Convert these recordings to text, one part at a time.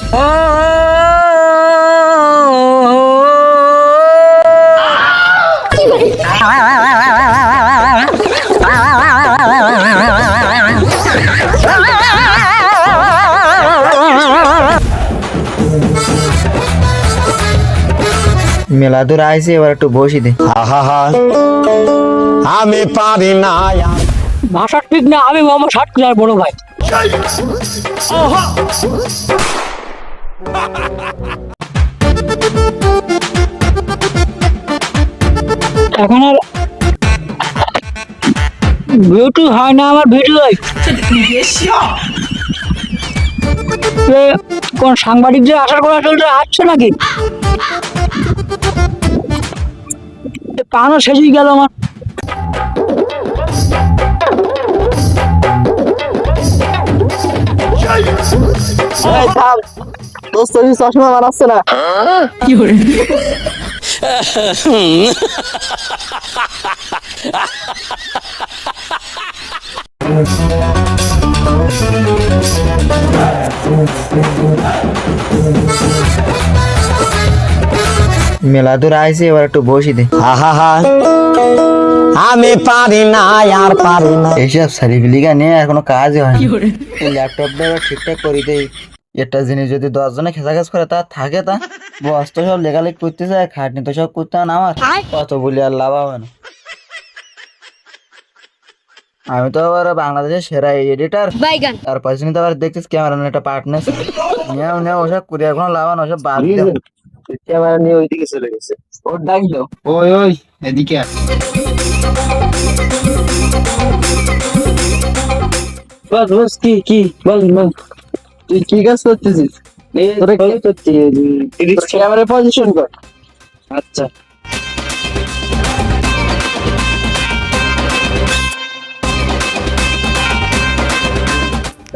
মেলা দূর আইছে, এবার একটু বসি দে। আমি পারি না। ভাষা ঠিক না, আমি মোহাম্মদ সাতক্ষীরার বড় ভাই। এখন আর বিউটি হয় না আমার ভিডিও। কোন সাংবাদিক যে আসার কথা চলছে, আসছে নাকি? পানো শেষই গেল আমার। চশমা বানাচ্ছে না কি করে? মেলা দূর আইছে, এবার একটু বসি দে। আমি পারি না, আর পারি না। এইসব সারিফিলিকা নিয়ে আর কোনো কাজই হয় না। ল্যাপটপটা এবার ঠিকঠাক করি দেই। একটা জিনিস যদি 10 জনে খেসাখাস করে তা থাকে, তা বস তো সব লেখালেখি করতে যায়, খাটনি তো সব করতে হয় না আমার, কত বলি আর লাভ হবে না। আমি তো আবার বাংলাদেশের সেরা এডিটার, তার পাশে তো আবার দেখছিস ক্যামেরা নিয়ে একটা পার্টনার নিয়ে ওসব করে এখন লাভ হয় না, ওসব বাদ দিয়ে ক্যামেরা নিয়ে ওইদিকে চলে গেছে। ওর ডাক দাও, ওই ওই এদিকে আস। বস কি কি বল বল, তুই কি কাজ করতেছিস? ক্যামেরা পজিশন কর। আচ্ছা,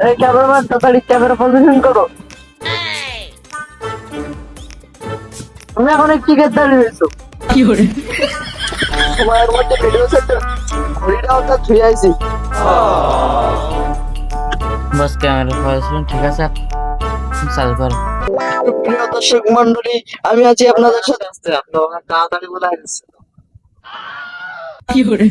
এই ক্যামেরাম্যান তাড়াতাড়ি ক্যামেরা পজিশন করো। তুমি এখন কি কাজ দাঁড়িয়ে রয়েছো? কি করে? সময়ের মধ্যে ভিডিও সেন্টার ঘড়িটাও তো ছুঁয়ে আইছি। বস ক্যামেরা পজিশন ঠিক আছে, চালু করো। প্রিয় দর্শক মন্ডলী, আমি আছি আপনাদের সাথে। তাড়াতাড়ি বলে আসছে। কি করে?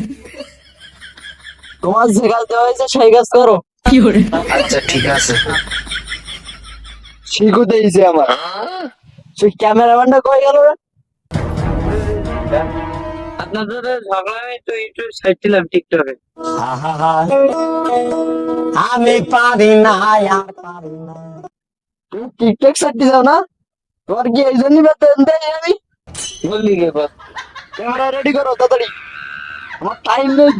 তোমার যে কাজ দেওয়া হয়েছে সেই কাজ করো। কি করে? আচ্ছা ঠিক আছে, শিখু দিয়েছে আমার। সেই ক্যামেরাম্যানটা কই গেল রে? আপনাদের ঝগড়া আমি তো একটু ছাড়ছিলাম টিকটকে। আমি পারি না, আর পারি না। তুমি টিকটক ছাড়তে যাও না? তোমার কি এই জন্যই বেতন দেয় আমি? বললি কে বল? ক্যামেরা রেডি করো তাড়াতাড়ি, আমার টাইম নেই।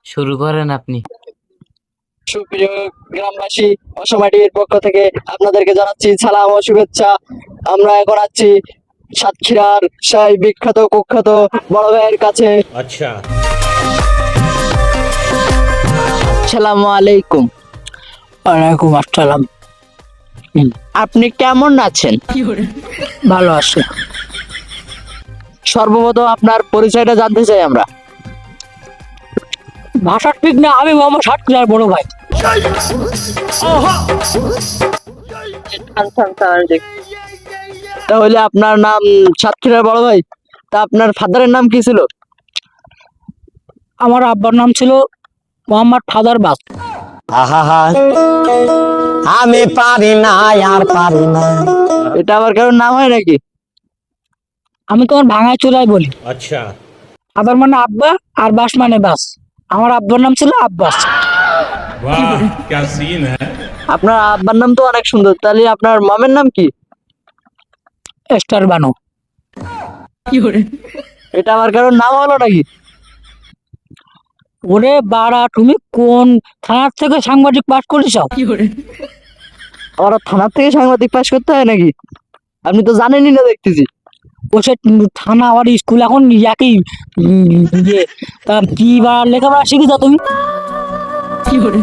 শুরু করেন আপনি। সুপ্রিয় গ্রামবাসী, অসমাটির পক্ষ থেকে আপনাদেরকে জানাচ্ছি সালাম ও শুভেচ্ছা। আমরা এখন আছি সাতক্ষীরার সেই বিখ্যাত কুখ্যাত বড় ভাইয়ের কাছে। আচ্ছা, আসসালামু আলাইকুম। ওয়ালাইকুম আসসালাম। আপনি কেমন আছেন? কি করে? ভালো আছে। সর্বপ্রথম আপনার পরিচয়টা জানতে চাই আমরা। ভাষা ঠিক না, আমি মোহাম্মদ সাতক্ষীরার বড় ভাই। তাহলে আপনার নাম সাতক্ষীরার বড় ভাই, তা আপনার ফাদারের নাম কি ছিল? আমার আব্বার নাম ছিল মোহাম্মদ ফাদার বাস। আমি পারি না, আর পারি না। এটা আবার কারোর নাম হয় নাকি? আমি তোমার ভাঙায় চুলাই বলি। আচ্ছা, আবার মানে আব্বা, আর বাস মানে বাস। আমার আব্বার নাম ছিল আব্বাস। वाह क्या सीन है। আপনার আব্বার নাম তো অনেক সুন্দর, তাহলে আপনার মামের নাম কি? স্টার বানু। কি করে? এটা আবার কারোর নাম হলো নাকি? ওরে বাড়া, তুমি কোন থানার থেকে সাংবাদিক পাস করেছ? কি করে? আবার থানার থেকে সাংবাদিক পাস করতে হয় নাকি? আপনি তো জানেনই না দেখতেছি। ও সে থানা আর স্কুল এখন একই। ইয়ে, তা কি বা লেখাপড়া শিখেছ তুমি? কি করে?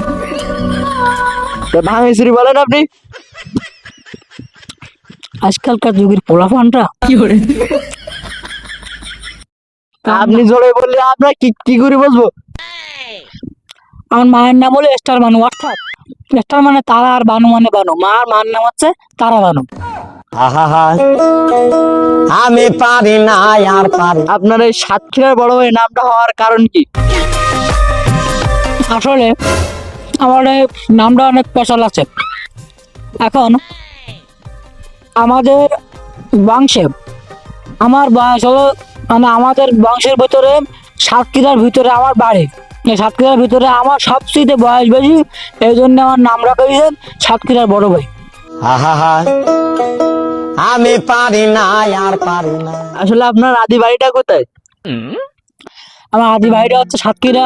ভাঙেশ্বরী বলেন আপনি? আজকালকার যুগের পোলাপানটা। কি করে? আপনি জোরে বললে আপনার কি কি করে বলবো? আমার মায়ের নাম হলো স্টার বানু, অর্থাৎ স্টার মানে তারা, আর বানু মানে বানু। মার নাম হচ্ছে তারা বানু। আহা আমি পারি না আর পারি। আপনার এই সাতক্ষীরার বড় ভাই নামটা হওয়ার কারণ কি? আসলে আমার এই নামটা অনেক স্পেশাল আছে। এখন আমাদের বংশে, আমার বয়স হলো, মানে আমাদের বংশের ভিতরে সাতক্ষীরার ভিতরে আমার বাড়ি। এই সাতক্ষীরার ভিতরে আমার সবচেয়ে বয়স বেশি, এই জন্য আমার নাম রাখা হয়েছে সাতক্ষীরার বড় ভাই। আহা আমি পারি না আর পারি না। আসলে আপনার আদি বাড়িটা কোথায়? আমার আদি বাড়িটা হচ্ছে সাতক্ষীরা,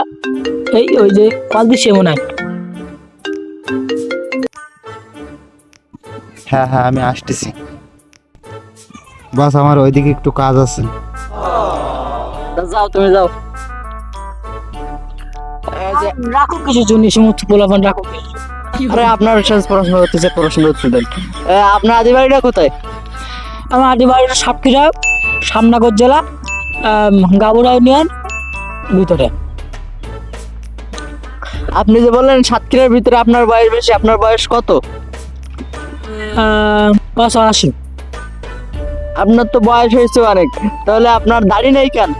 এই ওই যে পালদি সেমনায়। হ্যাঁ হ্যাঁ, আমি আসতেছি বাস, আমার ওইদিকে একটু কাজ আছে। যাও, তুমি যাও। রাখো কিছু জন্য সমস্ত পোলাপান রাখো কিছু। আরে আপনার সাথে পড়াশোনা করতেছে, পড়াশোনা স্টুডেন্ট। আপনার আদি বাড়িটা কোথায়? আমার আদি বাড়িটা সাতক্ষীরা, শ্যামনগর জেলা, গাবুরা ইউনিয়ন ভিতরে। আপনি যে বললেন সাতক্ষীরার ভিতরে আপনার বয়স বেশি, আপনার বয়স কত? 85। আপনার তো বয়স হয়েছে অনেক, তাহলে আপনার দাড়ি নেই কেন?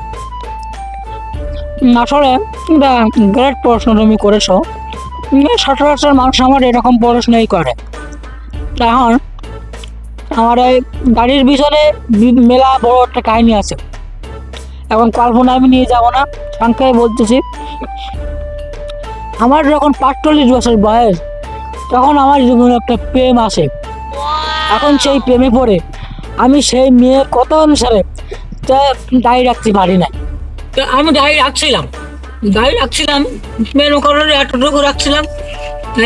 আসলে এটা গ্রেট প্রশ্ন তুমি করেছো। সচরাচর মানুষ আমার এরকম প্রশ্নই করে। এখন আমার এই গাড়ির পিছনে মেলা বড় একটা কাহিনী আছে। এখন কল্পনা আমি নিয়ে যাব না, সংখ্যায় বলতেছি। আমার যখন 45 বছর বয়স, তখন আমার জীবনে একটা প্রেম আসে। এখন সেই প্রেমে পড়ে আমি সেই মেয়ের কথা অনুসারে দাড়ি রাখতে পারি না। আমি দাড়ি রাখছিলাম মেন কারণে এতটুকু রাখছিলাম।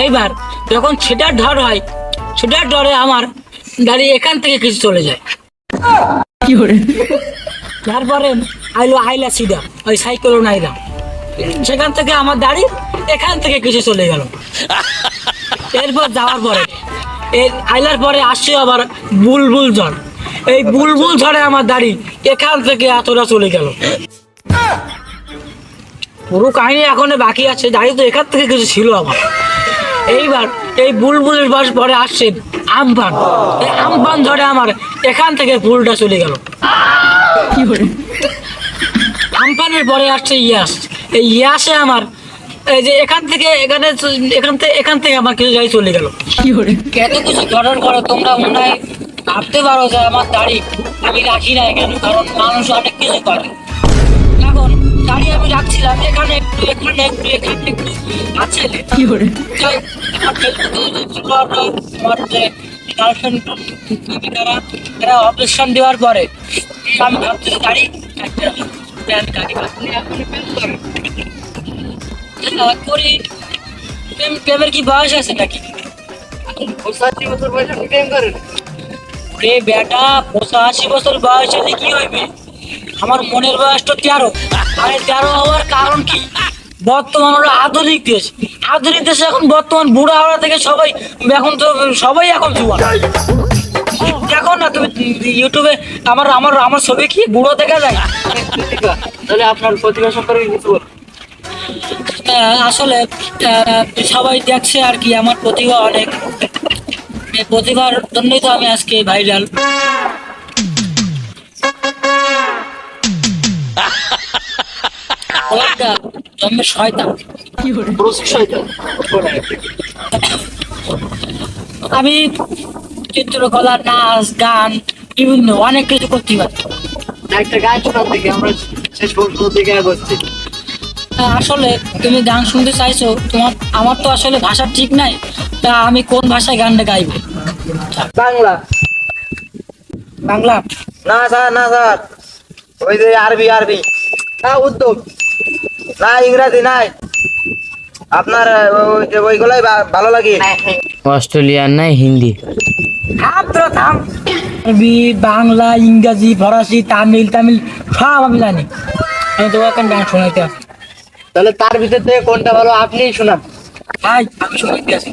এইবার যখন সেটার ঢর হয়, সেটার ডরে আমার দাড়ি এখান থেকে কিছু চলে যায়। কি করে? তারপরে আইলা সিধা ওই সাইকেলও নাইলাম, সেখান থেকে আমার দাড়ি এখান থেকে কিছু চলে গেল। এরপর যাওয়ার পরে আইলার পরে আসছে আবার বুলবুল ঝড়। এই বুলবুল ঝড়ে আমার দাড়ি এখান থেকে এতটা চলে গেল। পুরো কাহিনী এখনো বাকি আছে, দাড়ি তো এখান থেকে কিছু ছিল আমার। এইবার এই বুলবুলের বাস পরে আসছে আমফান। এই আমফান ঝড়ে আমার এখান থেকে ফুলটা চলে গেল। আমফানের পরে আসছে ইয়াস। এই ইয়াসে আমার এই যে এখান থেকে এখান থেকে আমার কিছু দাড়ি চলে গেল। এত কিছু ঘটনার পরে তোমরা মনে হয় ভাবতে পারো যে আমার দাড়ি আমি রাখি না কেন, কারণ মানুষ অনেক কিছু করে। এখন দাড়ি আমি রাখছিলাম এখানে একটু এখানে একটু আছে। আমার যে গার্লফ্রেন্ড এরা অপারেশন দেওয়ার পরে আমি ভাবতেছি দাড়ি করি। প্রেমের কি বয়স আছে নাকি? রে বেটা, 85 বছর বয়স হলে কি হইবে? আমার মনের বয়স তো 13। আর 13 হওয়ার কারণ কি? বর্তমান হলো আধুনিক দেশ। আধুনিক দেশে এখন বর্তমান বুড়া হওয়া থেকে সবাই এখন তো সবাই এখন জুয়ান। দেখো না তুমি ইউটিউবে আমার ছবি কি বুড়ো দেখা যায়? তাহলে আপনার প্রতিভা সম্পর্কে কিছু বল। আসলে সবাই দেখছে আর কি, আমার প্রতিভা অনেক। এই প্রতিভার জন্যই তো আমি আজকে ভাইরাল। আমি চিত্রকলা, নাচ, গান, বিভিন্ন অনেক কিছু করতে পারি। একটা গান শোনার থেকে আমরা শেষ পর্যন্ত দিকে এগোচ্ছি। আসলে তুমি গান শুনতে চাইছো, আমার তো আসলে ভাষা ঠিক নাই, তা আমি কোন ভাষায় গানটা গাইবো? বাংলা। বাংলা না স্যার, না স্যার, ওই যে আরবি না, উর্দু না, ইংরাজি নাই। আপনার ওইগুলাই ভালো লাগে। অস্ট্রেলিয়ান নাই হিন্দি? আরবি, বাংলা, ইংরাজি, ফরাসি, তামিল সব আমি জানি। আমি তোমাকে এখন গান শোনাইতে আসি। তাহলে তার ভিতর থেকে কোনটা ভালো আপনি শোনান। আমি শোনাইতে আসি।